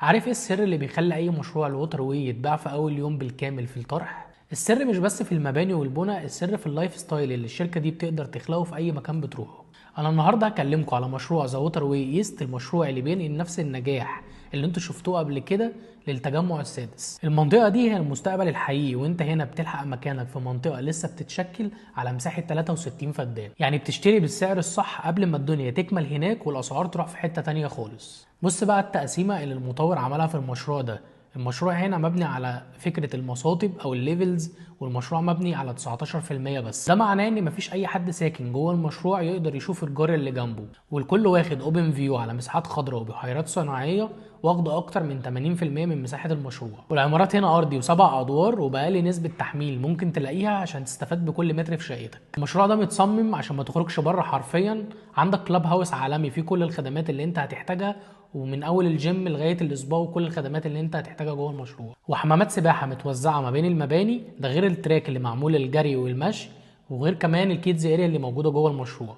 عارف ايه السر اللي بيخلي اي مشروع الووتر واي يتباع في اول يوم بالكامل في الطرح؟ السر مش بس في المباني والبنى، السر في اللايف ستايل اللي الشركه دي بتقدر تخلقه في اي مكان بتروحه. انا النهارده هكلمكم على مشروع ذا ووتر واي ايست، المشروع اللي بينقل نفس النجاح اللي انتوا شفتوه قبل كده للتجمع السادس. المنطقه دي هي المستقبل الحقيقي، وانت هنا بتلحق مكانك في منطقه لسه بتتشكل على مساحه 63 فدان. يعني بتشتري بالسعر الصح قبل ما الدنيا تكمل هناك والاسعار تروح في حته تانية خالص. بص بقى التقسيمه اللي المطور عملها في المشروع ده. المشروع هنا مبني على فكرة المصاطب أو الليفلز، والمشروع مبني على 19% بس. ده معناه إن مفيش أي حد ساكن جوه المشروع يقدر يشوف الجار اللي جنبه، والكل واخد أوبن فيو على مساحات خضراء وبحيرات صناعية واخدة أكتر من 80% من مساحة المشروع. والعمارات هنا أرضي و7 أدوار وبأقل نسبة تحميل ممكن تلاقيها عشان تستفاد بكل متر في شقتك. المشروع ده متصمم عشان ما تخرجش بره حرفيا. عندك كلاب هاوس عالمي فيه كل الخدمات اللي أنت هتحتاجها، ومن اول الجيم لغايه الاسبوع وكل الخدمات اللي انت هتحتاجها جوه المشروع، وحمامات سباحه متوزعه ما بين المباني، ده غير التراك اللي معمول للجري والمشي، وغير كمان الكيدز اريا اللي موجوده جوه المشروع.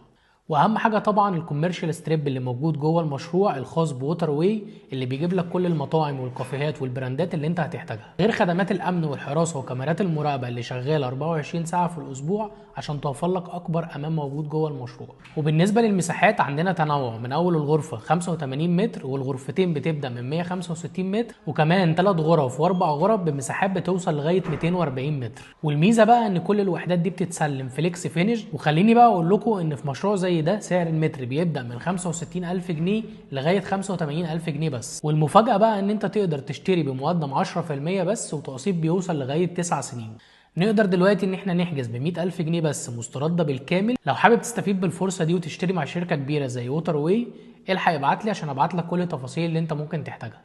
واهم حاجه طبعا الكوميرشال ستريب اللي موجود جوه المشروع الخاص بووتر واي، اللي بيجيب لك كل المطاعم والكافيهات والبراندات اللي انت هتحتاجها، غير خدمات الامن والحراسه وكاميرات المراقبه اللي شغاله 24 ساعه في الاسبوع عشان توفر لك اكبر امان موجود جوه المشروع. وبالنسبه للمساحات عندنا تنوع، من اول الغرفه 85 متر والغرفتين بتبدا من 165 متر، وكمان 3 غرف و4 غرف بمساحات بتوصل لغايه 240 متر. والميزه بقى ان كل الوحدات دي بتتسلم فليكس فينيش. وخليني بقى اقول لكم ان في مشروع زي ده سعر المتر بيبدا من 65000 جنيه لغايه 85000 جنيه بس. والمفاجاه بقى ان انت تقدر تشتري بمقدم 10% بس، وتقسيط بيوصل لغايه 9 سنين. نقدر دلوقتي ان احنا نحجز ب 100000 جنيه بس مستردة بالكامل. لو حابب تستفيد بالفرصه دي وتشتري مع شركه كبيره زي ووتر واي، الحق ابعت لي عشان ابعت لك كل التفاصيل اللي انت ممكن تحتاجها.